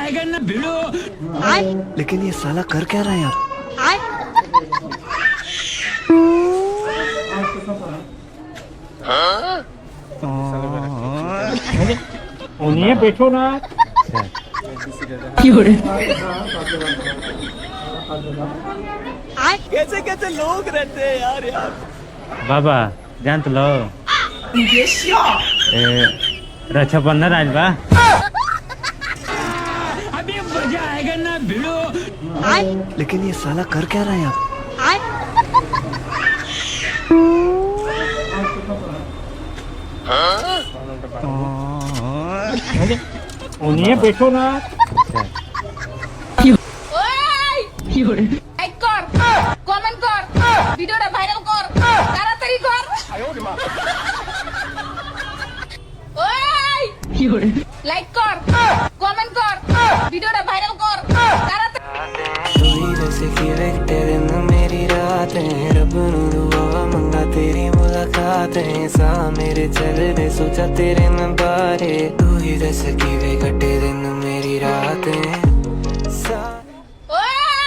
जाएगा ना भिड़ो। लेकिन ये साला कर क्या रहा है यार? उन्हें बैठो ना। कैसे कैसे लोग रहते हैं यार। बाबा जान तो लो रक्षाबंधन आज बा। अभी मजा आएगा ना भिड़ो। लेकिन ये साला कर क्या रहा है यार? उन्हें बैठो ना। লাইক কর, কমেন্ট কর, ভিডিওটা ভাইরাল কর, তাড়াতাড়ি কর। ওই লাইক কর, কমেন্ট কর, ভিডিওটা ভাইরাল কর, তাড়াতাড়ি। तू ही जैसे कि वेखते दिन मेरी रातें, रब नू दुआ मंगा तेरी मुलाकातें, सा मेरे चल दे सोचा तेरे में बारे, तू ही जैसे कि वे कटे दिन मेरी रातें सा। ওই